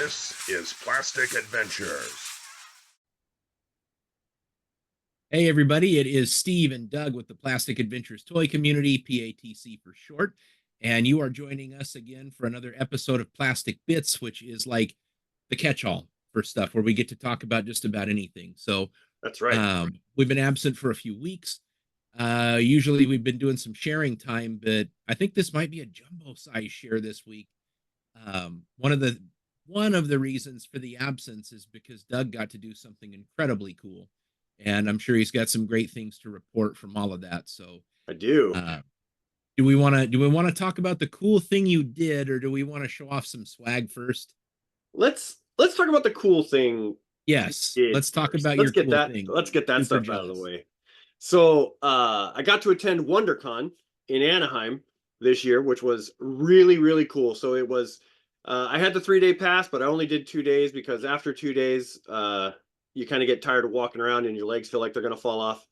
This is Plastic Adventures. Hey everybody, it is Steve and Doug with the Plastic Adventures Toy Community, PATC for short, and you are joining us again for another episode of Plastic Bits, which is like the catch-all for stuff where we get to talk about just about anything. So That's right. we've been absent for a few weeks. Usually we've been doing some sharing time, but I think this might be a jumbo size share this week. One of the reasons for the absence is because Doug got to do something incredibly cool, and I'm sure he's got some great things to report from all of that. So, I do. do we want to talk about the cool thing you did, or do we want to show off some swag first? Let's talk about the cool thing Yes, you did let's talk first. about Let's your get cool that. thing. Let's get that Super stuff out of the jealous. way. So I got to attend WonderCon in Anaheim this year, which was really cool. So it was I had the 3-day pass, but I only did 2 days because after 2 days, you kind of get tired of walking around and your legs feel like they're gonna fall off.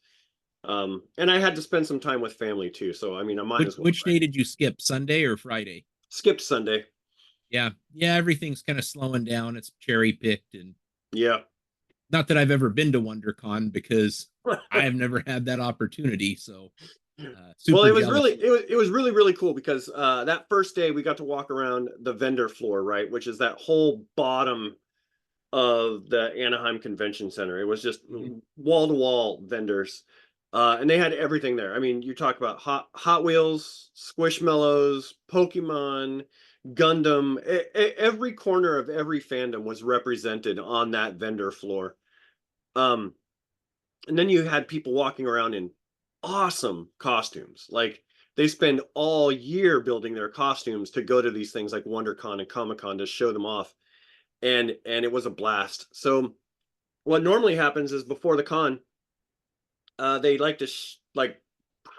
And I had to spend some time with family too. So I mean, I might Which as well. which day did you skip? Sunday or Friday? Skipped Sunday. Yeah, everything's kind of slowing down. It's cherry picked, and Yeah. not that I've ever been to WonderCon because I have never had that opportunity. So, Well, super jealous. it was really cool because that first day we got to walk around the vendor floor, right, which is that whole bottom of the Anaheim Convention Center. It was just wall to wall vendors, and they had everything there. I mean, you talk about Hot Wheels, Squishmallows, Pokemon, Gundam. Every corner of every fandom was represented on that vendor floor. Um, and then you had people walking around in awesome costumes. Like they spend all year building their costumes to go to these things like WonderCon and Comic-Con to show them off. And it was a blast. So what normally happens is before the con, they like to like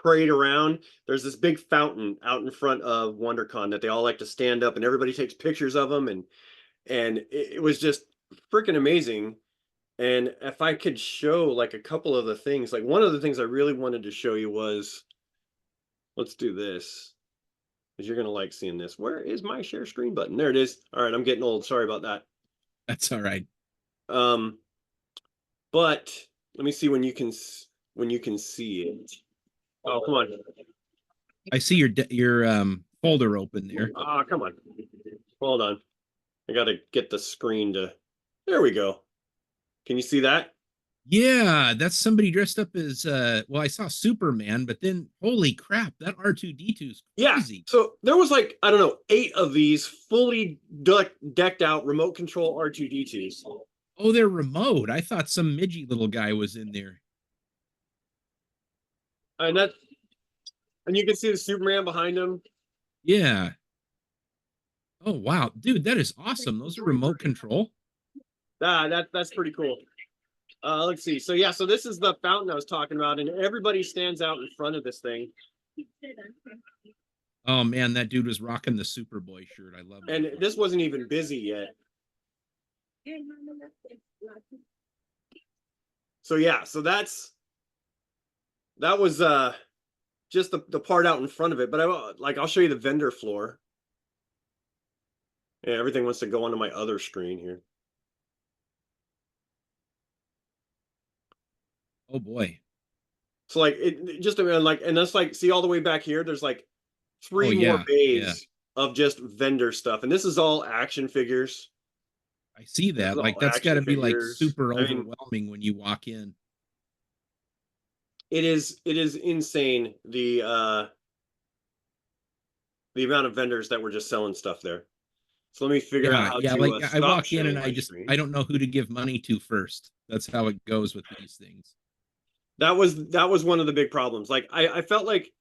parade around. There's this big fountain out in front of WonderCon that they all like to stand up and everybody takes pictures of them, and it was just freaking amazing. And if I could show like a couple of the things, like one of the things I really wanted to show you was, let's do this, because you're gonna like seeing this. Where is my share screen button? There it is. All right, I'm getting old. Sorry about that. That's all right. Um, but let me see when you can see it. Oh, come on. I see your folder open there. Ah, come on. Hold on. I gotta get the screen to. There we go. Can you see that? Yeah, that's somebody dressed up as well, I saw Superman, but then holy crap, that R2D2 is Yeah. crazy. So there was like, I don't know, 8 of these fully decked out remote control R2D2s. Oh, they're remote. I thought some midgy little guy was in there. And you can see the Superman behind him. Yeah. Oh wow, dude, that is awesome. Those are remote control. That's pretty cool. Let's see. So yeah, so this is the fountain I was talking about, and everybody stands out in front of this thing. Oh man, that dude was rocking the Superboy shirt. I love it. And this wasn't even busy yet. So yeah, so that was just the part out in front of it. But I'll show you the vendor floor. Yeah, everything wants to go onto my other screen here. Oh boy. So like it just like, and that's like, see all the way back here, there's like 3 more Yeah, bays of just vendor stuff, and this is all action figures. I see that. Like that's got to be like super overwhelming when you walk in. It is insane the amount of vendors that were just selling stuff there. So let me figure out how Yeah, to like I stop walk in sharing and my screen. I don't know who to give money to first. That's how it goes with these things. That was one of the big problems. Like I felt like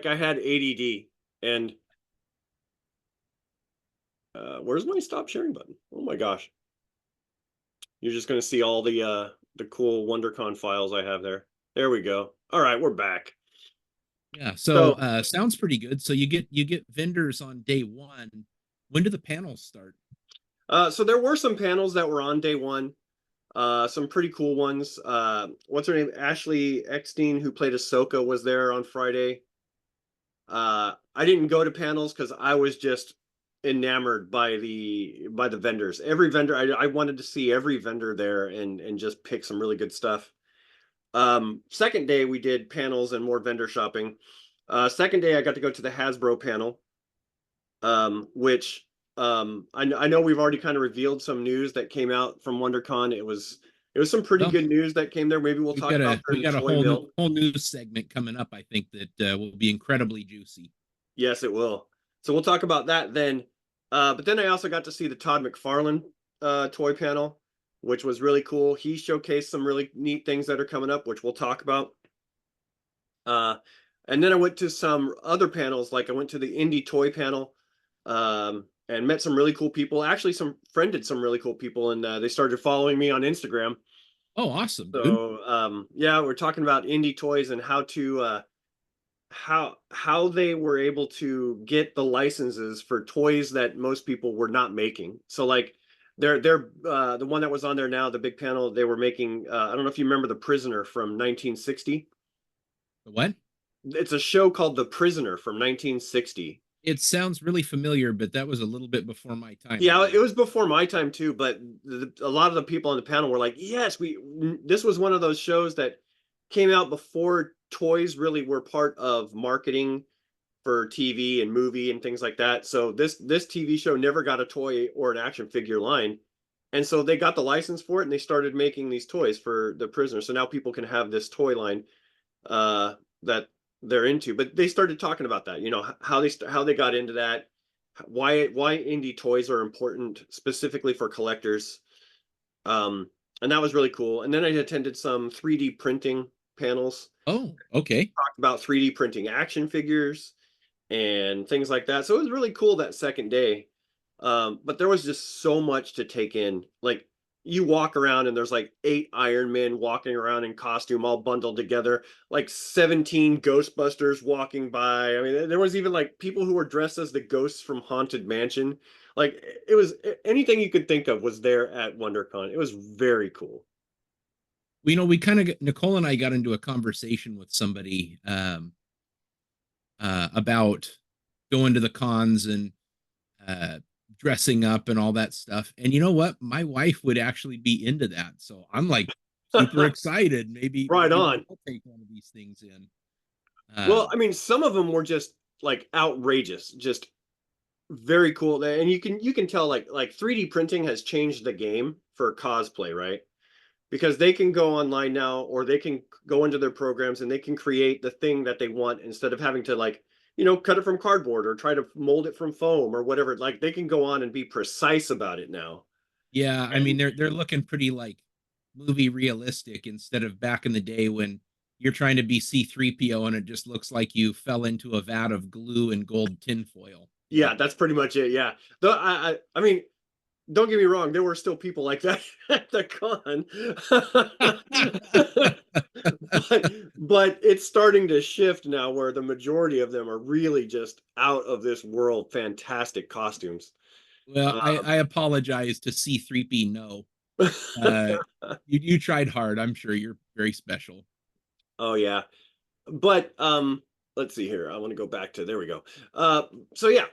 I had ADD, and where's my stop sharing button? Oh my gosh. You're just gonna see all the cool WonderCon files I have there. There we go. All right, we're back. Yeah, so sounds pretty good. So you get vendors on day one. When do the panels start? So there were some panels that were on day one. Some pretty cool ones. What's her name? Ashley Eckstein, who played Ahsoka, was there on Friday. I didn't go to panels because I was just enamored by the vendors. Every vendor, I wanted to see every vendor there and just pick some really good stuff. Second day we did panels and more vendor shopping. Second day I got to go to the Hasbro panel, which I know we've already kind of revealed some news that came out from WonderCon. It was some pretty Well, good news that came there. Maybe we'll we've talk got about a we during got a Toy Mill. whole news segment coming up. I think that will be incredibly juicy. Yes, it will. So we'll talk about that then. But then I also got to see the Todd McFarlane toy panel, which was really cool. He showcased some really neat things that are coming up, which we'll talk about. Uh, and then I went to some other panels, like I went to the indie toy panel, and met some really cool people. Actually, some friended some really cool people, and they started following me on Instagram. Oh, awesome, dude. So yeah, we're talking about indie toys and how to how they were able to get the licenses for toys that most people were not making. So like they're the one that was on there now, the big panel, they were making I don't know if you remember The Prisoner from 1960. The what? It's a show called The Prisoner from 1960. It sounds really familiar, but that was a little bit before my time, Yeah, man. it was before my time too, but a lot of the people on the panel were like, "Yes, we this was one of those shows that came out before toys really were part of marketing for TV and movie and things like that. So this TV show never got a toy or an action figure line. And so they got the license for it and they started making these toys for The Prisoner. So now people can have this toy line that they're into. But they started talking about that, how they got into that, why indie toys are important specifically for collectors. And that was really cool. And then I attended some 3D printing panels, Oh, okay. talked about 3D printing action figures and things like that. So it was really cool that second day. But there was just so much to take in. Like you walk around and there's like 8 Iron Men walking around in costume all bundled together, like 17 Ghostbusters walking by. I mean, there was even like people who were dressed as the ghosts from Haunted Mansion. Like it was anything you could think of was there at WonderCon. It was very cool. We kind of Nicole and I got into a conversation with somebody about going to the cons and uh, dressing up and all that stuff. And you know what? My wife would actually be into that. So I'm like super excited. Right Maybe on. we'll take one of these things in. Well, Um, I mean, some of them were just like outrageous, just very cool. And you can tell like 3D printing has changed the game for cosplay, right? Because they can go online now or they can go into their programs and they can create the thing that they want instead of having to like, cut it from cardboard or try to mold it from foam or whatever. Like they can go on and be precise about it now. yeah, I mean And they're looking pretty like movie realistic instead of back in the day when you're trying to be C3PO and it just looks like you fell into a vat of glue and gold tinfoil, you know. yeah, that's pretty much it. Yeah. Though I mean, don't get me wrong, there were still people like that at the con. but it's starting to shift now where the majority of them are really just out of this world fantastic costumes. Well, Um, I apologize to C3P. No, uh, you tried hard. I'm sure you're very special. oh yeah. But let's see here. I want to go back to there we go. Uh so yeah,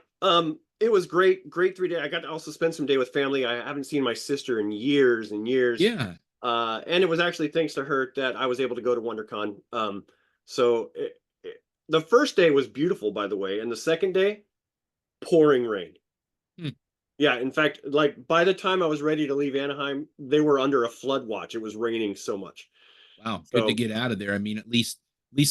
it was great 3 day. I got to also spend some day with family. I haven't seen my sister in years and years. Yeah. And it was actually thanks to her that I was able to go to WonderCon. So the first day was beautiful, by the way, and the second day, pouring rain. Hmm. Yeah, in fact, like by the time I was ready to leave Anaheim, they were under a flood watch. It was raining so much. Wow. Good to So get out of there. I mean, at least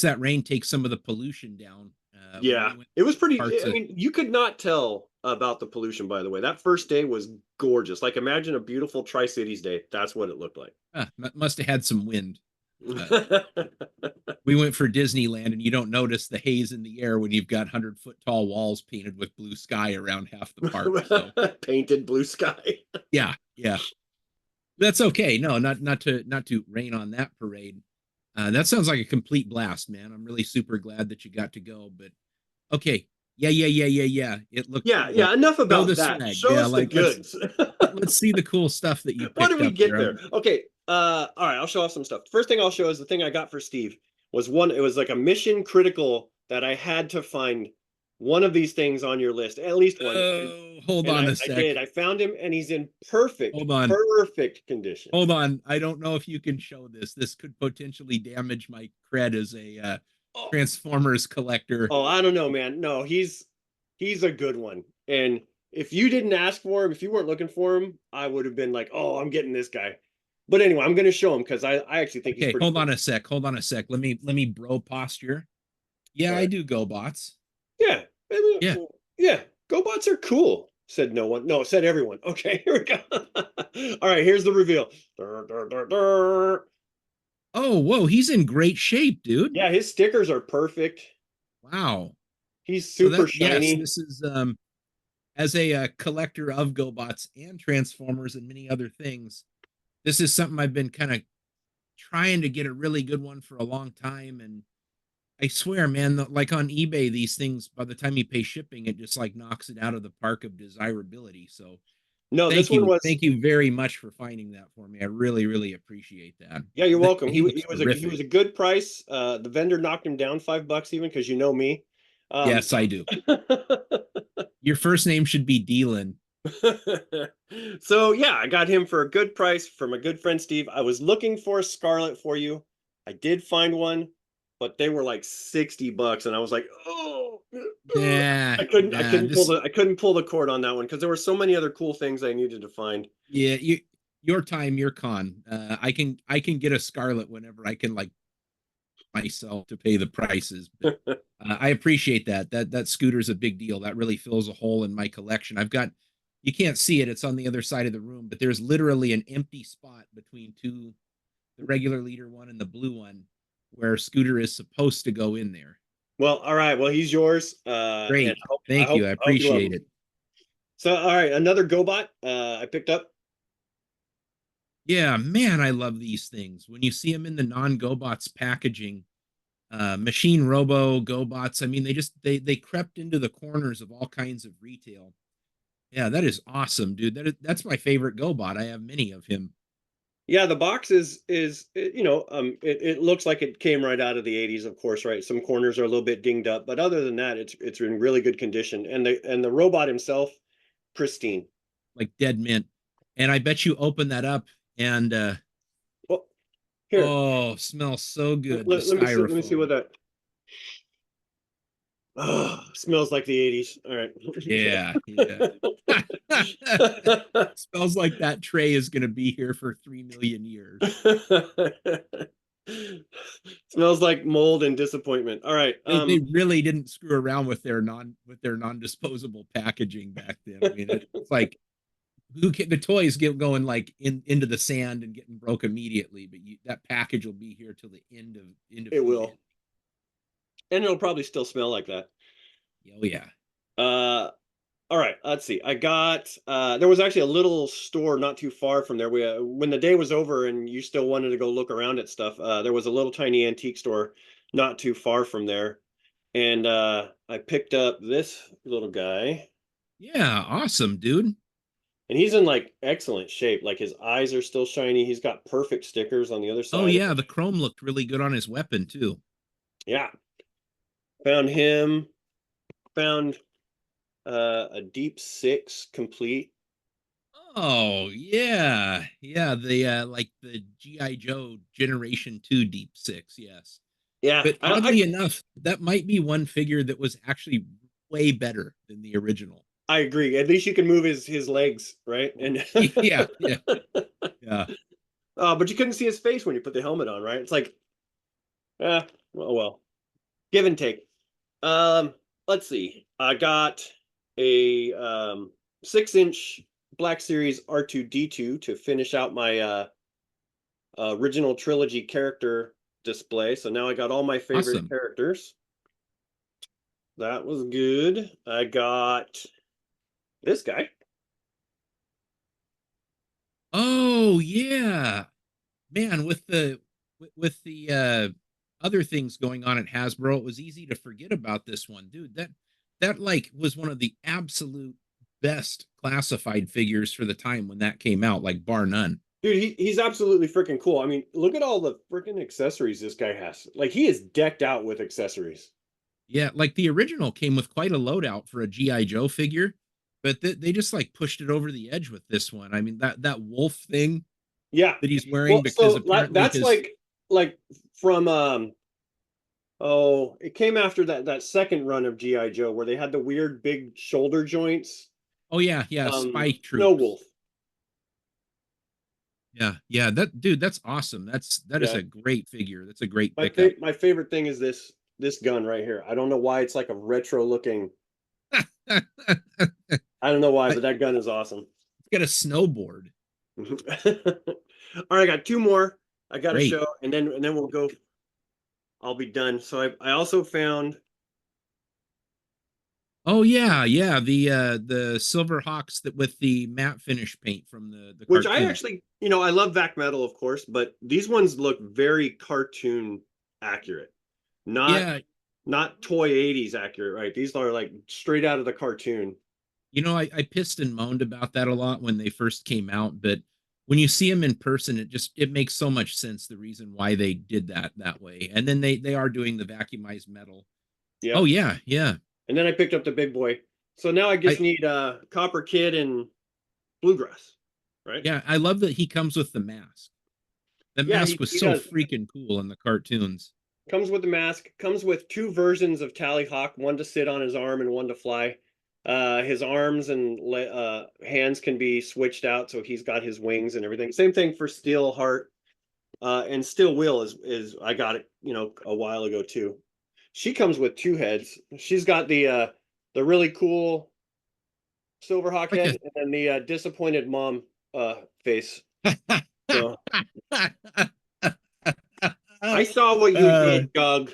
that rain takes some of the pollution down. When yeah, we went it was pretty. parts I of mean, you could not tell about the pollution, by the way. That first day was gorgeous. Like imagine a beautiful Tri-Cities day. That's what it looked like. must have had some wind. Uh, we went for Disneyland, and you don't notice the haze in the air when you've got 100-foot tall walls painted with blue sky around half the park. So Painted blue sky. yeah, yeah, that's okay. No, not to rain on that parade. That sounds like a complete blast, man. I'm really super glad that you got to go. But okay, yeah. It looked Yeah, cool. yeah. Enough Show about the that. swag. Show Yeah, us the like let's goods. let's see the cool stuff that you What did picked we up get there. there? Okay. All right, I'll show off some stuff. First thing I'll show is the thing I got for Steve was one, it was like a mission critical that I had to find one of these things on your list, at least one. Oh, hold And on a I sec. did. I found him, and he's in perfect, Hold on. perfect condition. Hold on. I don't know if you can show this. This could potentially damage my cred as a Oh, Transformers collector. oh, I don't know, man. No, he's a good one. And if you didn't ask for him, if you weren't looking for him, I would have been like, oh, I'm getting this guy. But anyway, I'm going to show him because I actually think he's Okay, pretty hold cool. on a sec. Hold on a sec. Let me bro posture. Yeah, All I right. do go bots. Yeah. Yeah. Yeah. GoBots are cool, said no one. No, said everyone. Okay, here we go. All right, here's the reveal. Dur, dur, dur, dur. Oh, whoa, he's in great shape, dude. Yeah, his stickers are perfect. Wow. He's So super that yes, shiny. this is as a collector of GoBots and Transformers and many other things. This is something I've been kind of trying to get a really good one for a long time, and I swear, man, like on eBay, these things by the time you pay shipping, it just like knocks it out of the park of desirability. So No, this one was. thank you very much for finding that for me. I really, really appreciate that. Yeah, you're welcome. He He looks he was terrific. a good price. The vendor knocked him down $5 even because you know me. Yes, I do. Your first name should be Dealin. So yeah, I got him for a good price from a good friend Steve. I was looking for a Scarlet for you. I did find one, but they were like $60, and I was like, oh, Nah, I nah. I couldn't pull the cord on that one because there were so many other cool things I needed to find. Yeah, your time, your con. I can get a Scarlet whenever I can like myself to pay the prices. But I appreciate that. That scooter's a big deal. That really fills a hole in my collection. I've got you can't see it, it's on the other side of the room, but there's literally an empty spot between two, the regular leader one and the blue one, where Scooter is supposed to go in there. Well, all right. Well, he's yours. And Great. Thank you. I I hope you love appreciate him. it. So, all right, another GoBot I picked up. Yeah, man, I love these things. When you see them in the non-GoBots packaging, Machine Robo, GoBots, I mean, they crept into the corners of all kinds of retail. Yeah, that is awesome, dude. That's my favorite GoBot. I have many of him. Yeah, the box it looks like it came right out of the 80s, of course, right? Some corners are a little bit dinged up, but other than that, it's in really good condition. And the robot himself, pristine. Like dead mint. And I bet you open that up and Well, here, oh, smells so good. The let me see styrofoam. what that. Oh, smells like the 80s. All right. Yeah, yeah. Smells like that tray is gonna be here for 3 million years. Smells like mold and disappointment. All right. They really didn't screw around with their non-disposable packaging back then. I mean, it's like the toys get going like into the sand and getting broke immediately, but that package will be here till the end of It will. humanity. And it'll probably still smell like that. Oh yeah. Uh, all right, let's see. I got there was actually a little store not too far from there. When the day was over and you still wanted to go look around at stuff, there was a little tiny antique store not too far from there. And I picked up this little guy, Yeah, awesome, dude. and he's in like excellent shape. Like his eyes are still shiny. He's got perfect stickers on the other Oh side. yeah, the chrome looked really good on his weapon too. Yeah, found him. Found a Deep Six complete. Oh yeah, yeah. The like the GI Joe Generation 2 Deep Six. Yes, Yeah, but oddly enough, that might be one figure that was actually way better than the original. I agree. At least you can move his legs, right? And Yeah, yeah, yeah. but you couldn't see his face when you put the helmet on, right? It's like, well, give and take. Um, let's see. I got a 6-inch Black Series R2D2 to finish out my original trilogy character display. So now I got all my favorite Awesome. characters. That was good. I got this guy. Oh yeah, man. With the other things going on at Hasbro, it was easy to forget about this one, dude. That like was one of the absolute best classified figures for the time when that came out, like bar none. Dude, he's absolutely freaking cool. I mean, look at all the freaking accessories this guy has. Like he is decked out with accessories. Yeah, like the original came with quite a loadout for a GI Joe figure, but they just like pushed it over the edge with this one. I mean that wolf thing Yeah. that he's wearing, Well, because so apparently that's his like from oh, it came after that second run of GI Joe where they had the weird big shoulder joints. oh yeah, spy Snow troops. Wolf. Yeah, that dude, that's awesome. That is Yeah. a great figure. That's a great pickup. My favorite thing is this gun right here. I don't know why it's like a retro looking. It's I don't know why, but that gun is awesome. got a snowboard. All right, I got two more I got to Great. show, and then we'll go. I'll be done. So I also found, Oh yeah, the Silver Hawks that with the matte finish paint from the which I cartoon. actually, I love Vac Metal, of course, but these ones look very cartoon accurate, not Yeah, not toy 80s accurate, right? These are like straight out of the cartoon. I pissed and moaned about that a lot when they first came out, but when you see them in person, it makes so much sense the reason why they did that way. And then they are doing the vacuumized metal. Oh Yep. yeah. And then I picked up the big boy. So now I just I need Copper Kid and Bluegrass, right? yeah, I love that he comes with the mask. The Yeah, mask was he so does. freaking cool in the cartoons. Comes with the mask, comes with two versions of Tally Hawk, one to sit on his arm and one to fly. His arms and hands can be switched out, so he's got his wings and everything. Same thing for Steelheart, and Steel Will is I got it, a while ago too. She comes with two heads. She's got the really cool Silverhawk Like head and then the disappointed mom face. So I saw what you uh, did, Doug.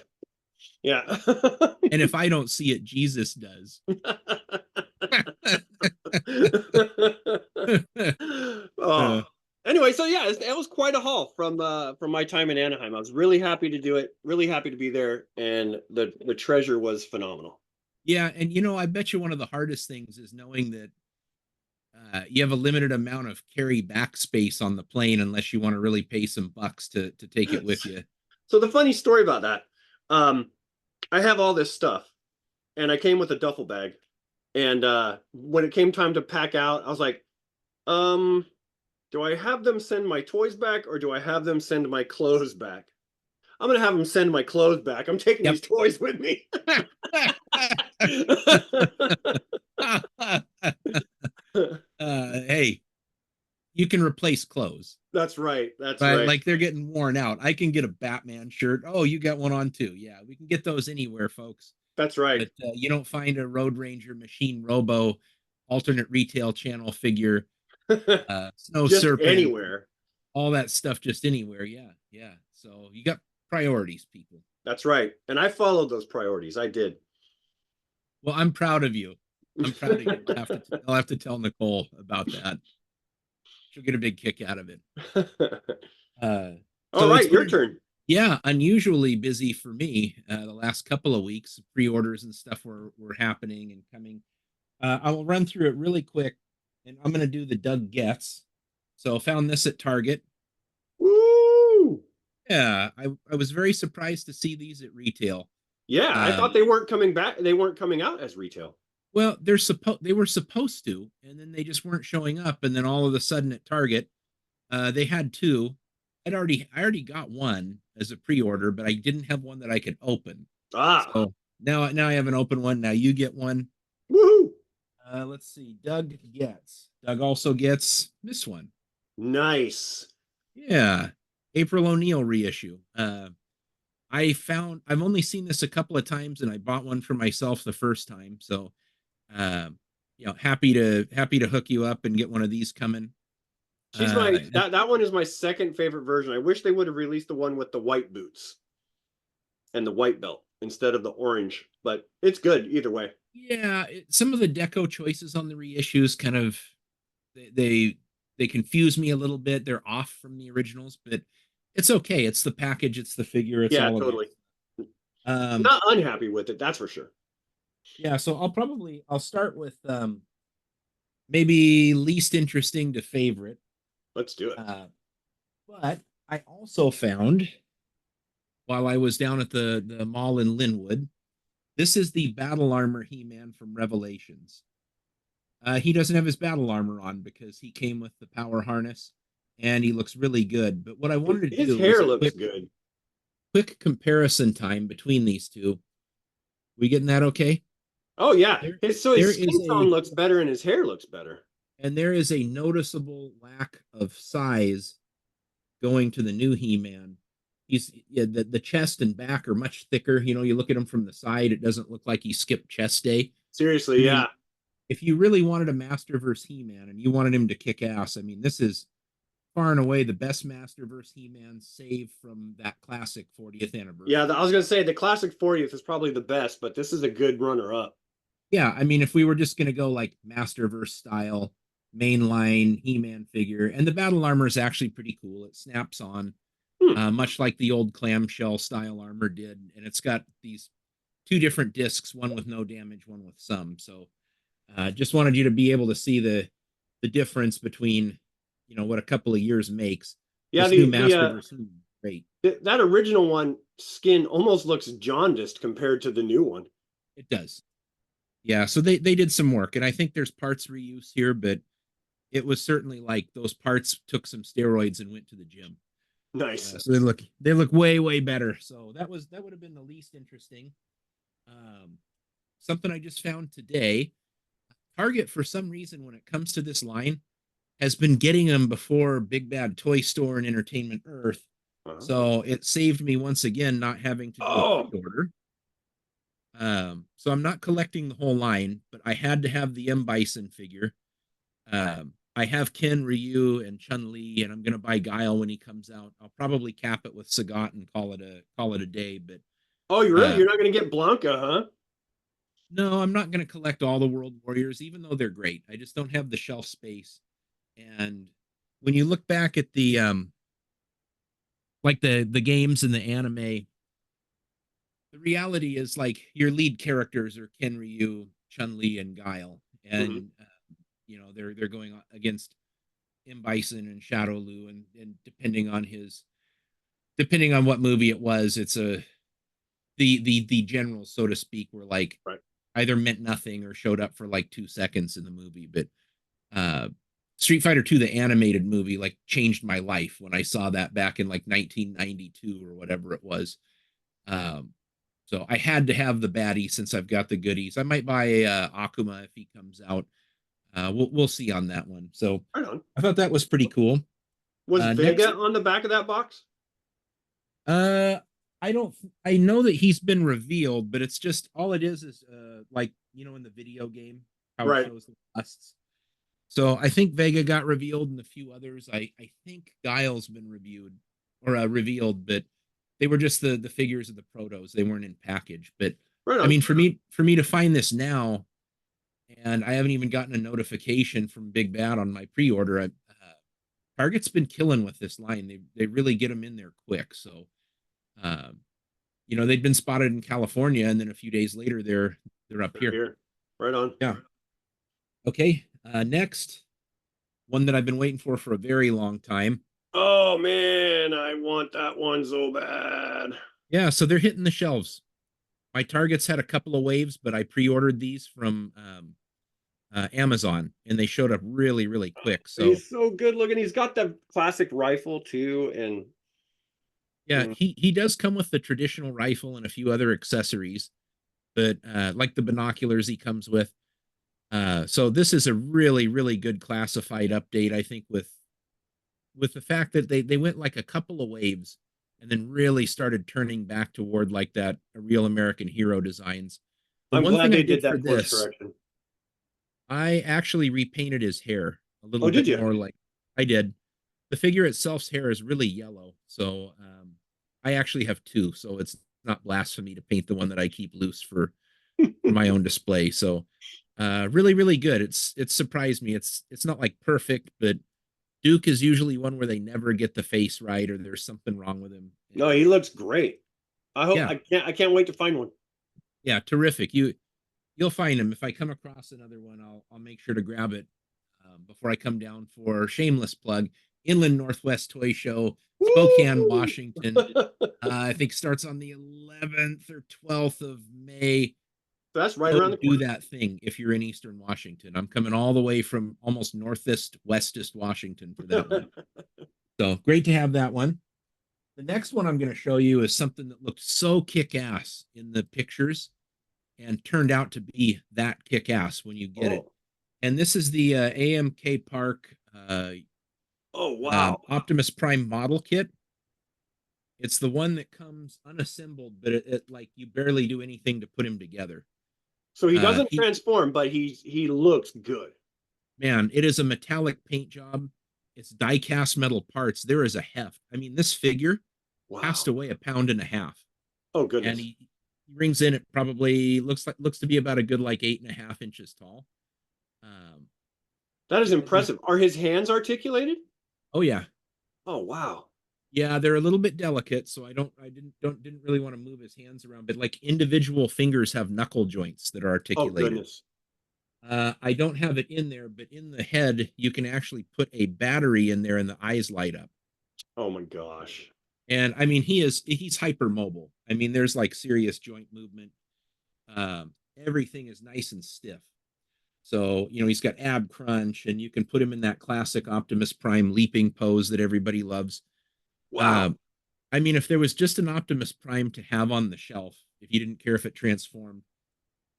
Yeah. and if I don't see it, Jesus does. Oh. uh, Anyway, so yeah, it was quite a haul from my time in Anaheim. I was really happy to do it, really happy to be there, and the treasure was phenomenal. yeah, and I bet you one of the hardest things is knowing that you have a limited amount of carry back space on the plane unless you want to really pay some bucks to take it with you. So the funny story about that, um, I have all this stuff, and I came with a duffel bag, and when it came time to pack out, I was like, um, do I have them send my toys back or do I have them send my clothes back? I'm gonna have them send my clothes back. I'm taking Yep. these toys with me. Hey, you can replace clothes, That's right. That's but right. like they're getting worn out. I can get a Batman shirt. Oh, you got one on too. Yeah, we can get those anywhere, folks. That's right. But you don't find a Road Ranger Machine Robo alternate retail channel figure, Snow Just Serpent, anywhere. all that stuff just anywhere. Yeah. So you got priorities, people. That's right. And I followed those priorities. I did. Well, I'm proud of you. I'm proud of you. I'll have to tell Nicole about that. She'll get a big kick out of it. Uh, All so it's right, your been, turn. yeah, unusually busy for me the last couple of weeks. Pre-orders and stuff were happening and coming. I will run through it really quick, and I'm going to do the Doug Gets. So I found this at Target. Woo! Yeah, I was very surprised to see these at retail. Yeah, I Uh, thought they weren't coming back. They weren't coming out as retail. well, they were supposed to, and then they just weren't showing up. And then all of a sudden at Target, they had two. I already got one as a pre-order, but I didn't have one that I could open. Ah, So now I have an open one. Now you get one. woohoo! Let's see. Doug also gets this one. Nice. Yeah, April O'Neil reissue. I've only seen this a couple of times, and I bought one for myself the first time. So, um, happy to hook you up and get one of these coming. She's my that one is my second favorite version. I wish they would have released the one with the white boots and the white belt instead of the orange, but it's good either way. Yeah, some of the deco choices on the reissues kind of they they confuse me a little bit. They're off from the originals, but it's okay. It's the package, it's the figure, it's Yeah, all of it. totally. Um, Not unhappy with it, that's for sure. yeah, so I'll start with maybe least interesting to favorite. Let's do it. But I also found while I was down at the mall in Linwood, This is the battle armor He-Man from Revelations. He doesn't have his battle armor on because he came with the power harness, and he looks really good. But what I wanted to His do was hair a looks good. quick comparison time between these two. We getting that okay? Oh yeah. There, His there skin is tone a looks better and his hair looks better. there is a noticeable lack of size going to the new He-Man. He's yeah, the chest and back are much thicker. You know, you look at him from the side, it doesn't look like he skipped chest day. I Seriously, mean, yeah. if you really wanted a Masterverse He-Man and you wanted him to kick ass, I mean, this is far and away the best Masterverse He-Man, save from that classic 40th Yeah, anniversary. I was gonna say the classic 40th is probably the best, but this is a good runner up. Yeah, I mean, if we were just gonna go like Masterverse style, mainline He-Man figure, and the battle armor is actually pretty cool. It snaps on, Hmm. much like the old clamshell style armor did, and it's got these two different discs, one with no damage, one with some. So, just wanted you to be able to see the difference between, you know, what a couple of years makes. Yeah, This new Masterverse, great. that original one skin almost looks jaundiced compared to the new one. It does. Yeah, so they did some work, and I think there's parts reuse here, but it was certainly like those parts took some steroids and went to the gym. Nice. So they look way better. So that would have been the least interesting. Um, Something I just found today. Target, for some reason, when it comes to this line, has been getting them before Big Bad Toy Store and Entertainment Earth. Uh-huh. So it saved me once again not having to do a Oh, pre-order. So I'm not collecting the whole line, but I had to have the M Bison figure. I have Ken, Ryu, and Chun Li, and I'm gonna buy Guile when he comes out. I'll probably cap it with Sagat and call it a day. But oh, you really? uh, You're not gonna get Blanca, huh? no, I'm not gonna collect all the World Warriors, even though they're great. I just don't have the shelf space. And when you look back at the like the games and the anime, the reality is like your lead characters are Ken, Ryu, Chun Li, and Guile, Hmm. and you know they're going against M Bison and Shadow Lu, and depending on what movie it was, it's a the generals, so to speak, were like Right. either meant nothing or showed up for like 2 seconds in the movie. But uh Street Fighter 2, the animated movie, like changed my life when I saw that back in like 1992 or whatever it was. Um, so I had to have the baddie since I've got the goodies. I might buy Akuma if he comes out. We'll see on that one. So Right on. I thought that was pretty cool. Was Next, Vega on the back of that box? uh, I don't. I know that he's been revealed, but it's just all it is like you know in the video game how it Right. shows the busts. So I think Vega got revealed and a few others. I think Guile's been reviewed or revealed, but they were just the figures of the protos. They weren't in package. But Right I on. mean, for me to find this now, and I haven't even gotten a notification from Big Bad on my pre-order. Target's been killing with this line. They really get them in there quick. So, um, you know, they'd been spotted in California, and then a few days later, they're up They're here. here. Right on. Yeah. Okay. Next, one that I've been waiting for a very long time. Oh man, I want that one so bad. Yeah, so they're hitting the shelves. My Targets had a couple of waves, but I pre-ordered these from Amazon, and they showed up really quick. So He's so good looking. He's got the classic rifle too, and yeah, mm, he does come with the traditional rifle and a few other accessories, but like the binoculars he comes with. So this is a really good classified update. I think with the fact that they went like a couple of waves and then really started turning back toward like that real American hero designs. The I'm one glad thing I they did did for that course this, correction. I actually repainted his hair a little Oh, did bit you? more like I did. The figure itself's hair is really yellow, so I actually have two, so it's not blasphemy to paint the one that I keep loose for my own display. So really good. It's surprised me. It's not like perfect, but Duke is usually one where they never get the face right or there's something wrong with him. No, And he looks great. I hope yeah, I can't wait to find one. yeah, terrific. You'll find him. If I come across another one, I'll make sure to grab it before I come down for shameless plug. Inland Northwest Toy Show, Spokane, Woo! Washington. I think starts on the 11th or 12th of May. That's right Go around the do corner. that thing if you're in Eastern Washington. I'm coming all the way from almost northest, westest Washington for that one. So great to have that one. The next one I'm going to show you is something that looked so kick-ass in the pictures and turned out to be that kick-ass when you get it. Oh, And this is the AMK Park oh wow. Optimus Prime model kit. It's the one that comes unassembled, but it like you barely do anything to put him together. So he doesn't He transform, but he looks good. Man, it is a metallic paint job. It's die cast metal parts. There is a heft. I mean, this figure has Wow. to weigh a pound and a half, Oh and goodness. he rings in at probably looks to be about a good like 8.5 inches tall. Um, That is you know these. impressive. Are his hands articulated? Oh yeah, Oh wow. yeah. They're a little bit delicate, so I didn't really want to move his hands around. But like individual fingers have knuckle joints that are Oh articulated. goodness. I don't have it in there, but in the head, you can actually put a battery in there and the eyes light up. Oh my gosh. And I mean, he's hyper mobile. I mean, there's like serious joint movement. Everything is nice and stiff. So, he's got ab crunch, and you can put him in that classic Optimus Prime leaping pose that everybody loves. Wow. Um, I mean, if there was just an Optimus Prime to have on the shelf, if you didn't care if it transformed,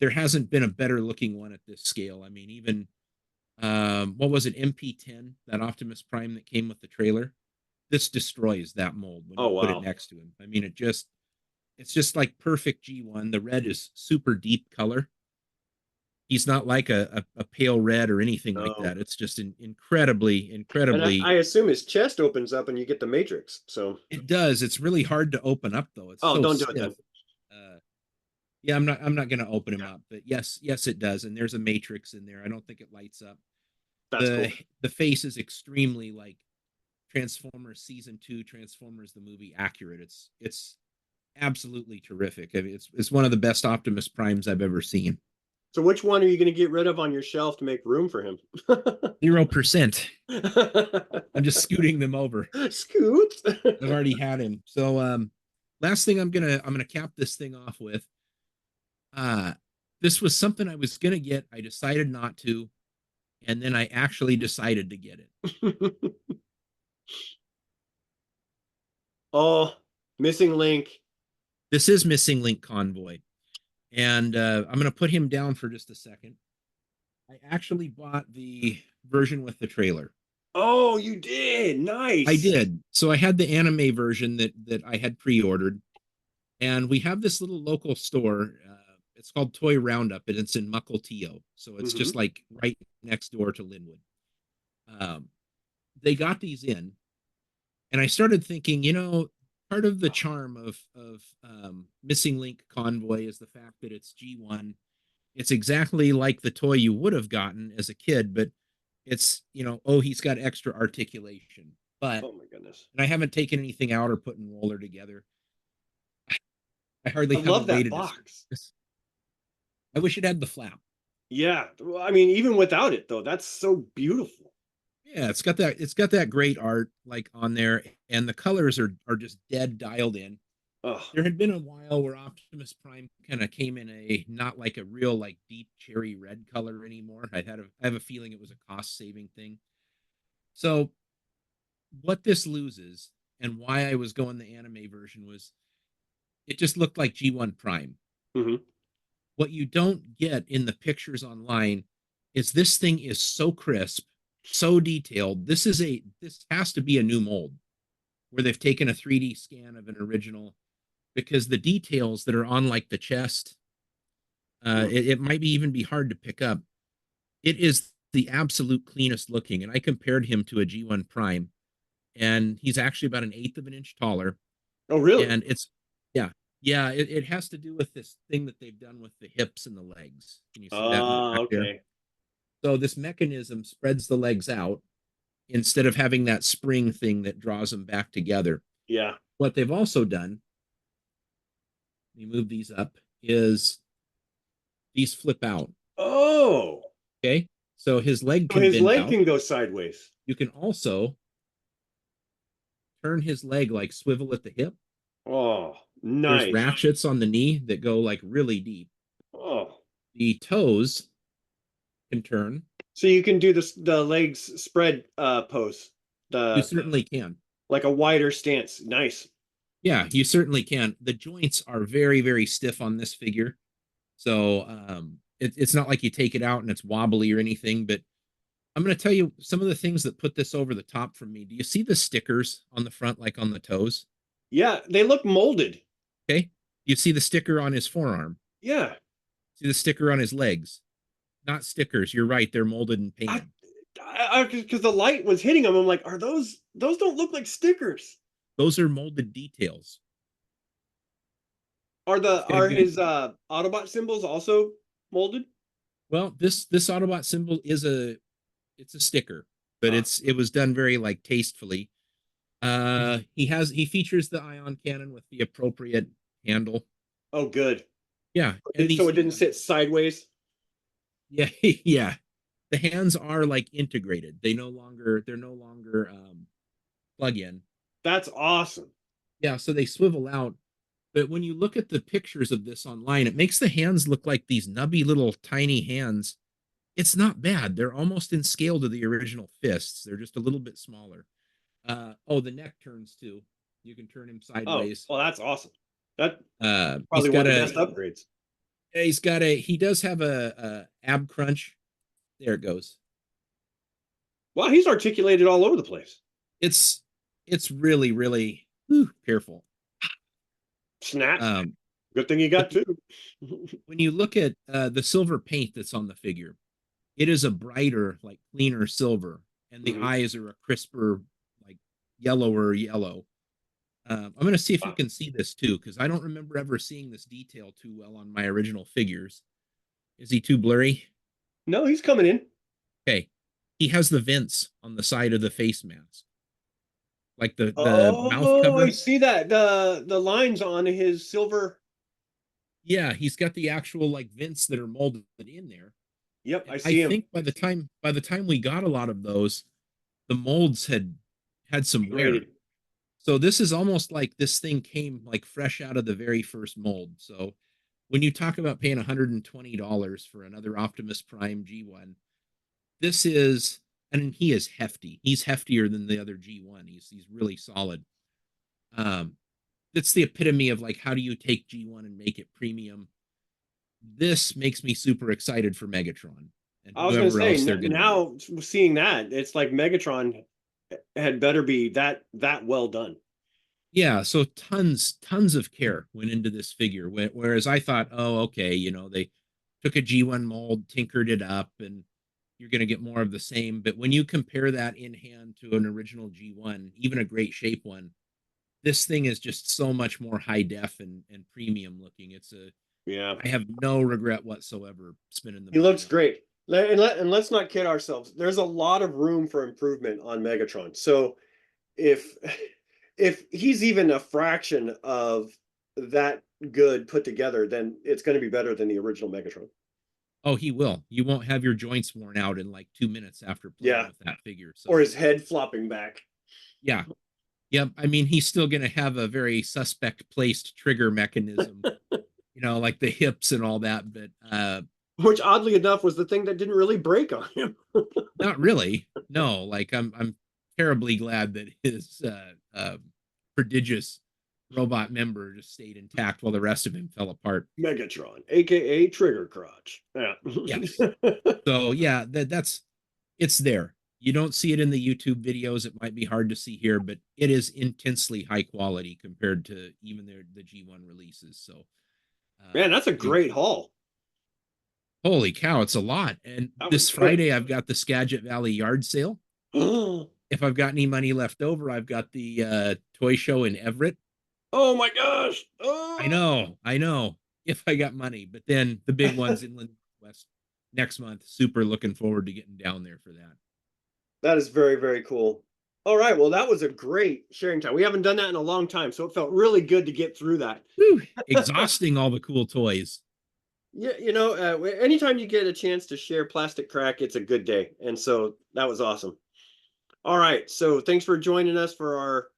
there hasn't been a better looking one at this scale. I mean, even what was it, MP10, that Optimus Prime that came with the trailer? This destroys that mold when Oh you put it wow. next to him. I mean, it's just like perfect G1. The red is super deep color. He's not like a pale red or anything like No. that. It's just incredibly, And incredibly. I assume his chest opens up and you get the Matrix. So It does. It's really hard to open up though. It's oh, so don't do it stiff. then. Uh, yeah, I'm not going to open him Yeah, up, but yes, it does. And there's a matrix in there. I don't think it lights up. that's the cool. The face is extremely like Transformers season 2, Transformers the movie accurate. It's absolutely terrific. I mean, it's one of the best Optimus Primes I've ever seen. So which one are you going to get rid of on your shelf to make room for him? 0%. I'm just scooting them over. Scoot. I've already had him. So last thing I'm gonna cap this thing off with. Uh this was something I was gonna get. I decided not to, and then I actually decided to get it. Oh, missing link. This is Missing Link Convoy. And I'm going to put him down for just a second. I actually bought the version with the trailer. Oh, you did. I Nice. did. So I had the anime version that I had pre-ordered, and we have this little local store. It's called Toy Roundup, and it's in Mukilteo. So it's just Hmm. like right next door to Linwood. Um, they got these in, and I started thinking, part of the charm of Missing Link Convoy is the fact that it's G1. It's exactly like the toy you would have gotten as a kid, but it's, oh, he's got extra articulation. But, Oh my goodness. and I haven't taken anything out or put in roller together. I hardly I have a love way that to box. this. I wish it had the flap. Yeah. Well, I mean, even without it though, that's so beautiful. Yeah, it's got that great art like on there, and the colors are just dead dialed in. Oh, There had been a while where Optimus Prime kind of came in a not like a real like deep cherry red color anymore. I have a feeling it was a cost saving thing. So what this loses and why I was going the anime version was it just looked like G1 Prime. hmm. What you don't get in the pictures online is this thing is so crisp, so detailed. This has to be a new mold where they've taken a 3D scan of an original, because the details that are on like the chest, it might be even be hard to pick up. It is the absolute cleanest looking, and I compared him to a G1 Prime, and he's actually about an eighth of an inch taller. Oh, really? And it's yeah, yeah, it has to do with this thing that they've done with the hips and the legs. Can you see that in the Ah, back there? okay. So this mechanism spreads the legs out instead of having that spring thing that draws them back together. Yeah. What they've also done, let me move these up, is these flip out. Oh, Okay. So his leg so can his bend leg out. can go sideways. You can also turn his leg like swivel at the hip. Oh, There's nice. ratchets on the knee that go like really deep. Oh, The toes can turn. So you can do the legs spread pose. You The certainly can. like a wider stance. Nice. Yeah, you certainly can. The joints are very, very stiff on this figure. So it's not like you take it out and it's wobbly or anything, but I'm going to tell you some of the things that put this over the top for me. Do you see the stickers on the front, like on the toes? Yeah, they look molded. Okay. You see the sticker on his forearm. Yeah. See the sticker on his legs. Not stickers. You're right. They're molded and painted. Because the light was hitting them, I'm like, are those don't look like stickers? Those are molded details. Are his Autobot symbols also molded? Well, this Autobot symbol is it's a sticker, but Ah. it was done very like tastefully. He features the ion cannon with the appropriate handle. Oh, good. Yeah, and So it didn't sit sideways. yeah, yeah. The hands are like integrated. They're no longer plug in. That's awesome. Yeah, so they swivel out. But when you look at the pictures of this online, it makes the hands look like these nubby little tiny hands. It's not bad. They're almost in scale to the original fists. They're just a little bit smaller. Oh, the neck turns too. You can turn him Oh, sideways. well, that's awesome. That He's probably got one of the best upgrades. he does have a ab crunch. There it goes. Wow, he's articulated all over the place. It's really, really careful. Snap. Um, Good thing you got two. when you look at the silver paint that's on the figure, it is a brighter, like cleaner silver, and the eyes are a crisper, like yellower yellow. I'm going to see if you can see this too, because I don't remember ever seeing this detail too well on my original figures. Is he too blurry? No, he's coming in. Okay. He has the vents on the side of the face mask, like the mouth Oh, cover. I see that. The lines on his silver. Yeah, he's got the actual like vents that are molded in there. Yep, And I I see him. think by the time we got a lot of those, the molds had some wear. Graded. So this is almost like this thing came like fresh out of the very first mold. So when you talk about paying $120 for another Optimus Prime G1, this is, and he is hefty. He's heftier than the other G1. He's really solid. It's the epitome of like, how do you take G1 and make it premium? This makes me super excited for Megatron and I was going to whoever say else they're going to. now seeing that, it's like Megatron had better be that well done. Yeah, so tons of care went into this figure. Whereas I thought, oh, okay, they took a G1 mold, tinkered it up, and you're going to get more of the same. But when you compare that in hand to an original G1, even a great shape one, this thing is just so much more high def and premium looking. Yeah, I have no regret whatsoever spending the he money looks great. And let's not kid ourselves. There's a lot of room for improvement on Megatron. So if if he's even a fraction of that good put together, then it's going to be better than the original Megatron. Oh, he will. You won't have your joints worn out in like 2 minutes after playing with that figure. So, or his head flopping back. Yeah. Yep. I mean, he's still going to have a very suspect placed trigger mechanism, like the hips and all that. But which oddly enough was the thing that didn't really break on him. not really. No, like I'm terribly glad that his prodigious robot member just stayed intact while the rest of him fell apart. Megatron, aka Trigger Crotch. Yeah. Yes. So yeah, it's there. You don't see it in the YouTube videos. It might be hard to see here, but it is intensely high quality compared to even the G1 releases. So man, that's a great haul. Holy cow, it's a lot. And this Friday, I've got the Skagit Valley yard sale. If I've got any money left over, I've got the toy show in Everett. Oh my gosh. Oh. I know. If I got money, but then the big ones in West next month. Super looking forward to getting down there for that. That is very, very cool. All right. Well, that was a great sharing time. We haven't done that in a long time, so it felt really good to get through that. Whew, exhausting all the cool toys. Yeah, anytime you get a chance to share Plastic Crack, it's a good day. And so that was awesome. All right. So thanks for joining us for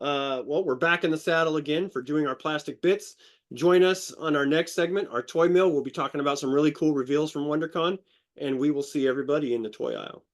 our, we're back in the saddle again for doing our plastic bits. Join us on our next segment, our toy mill. We'll be talking about some really cool reveals from WonderCon, and we will see everybody in the toy aisle.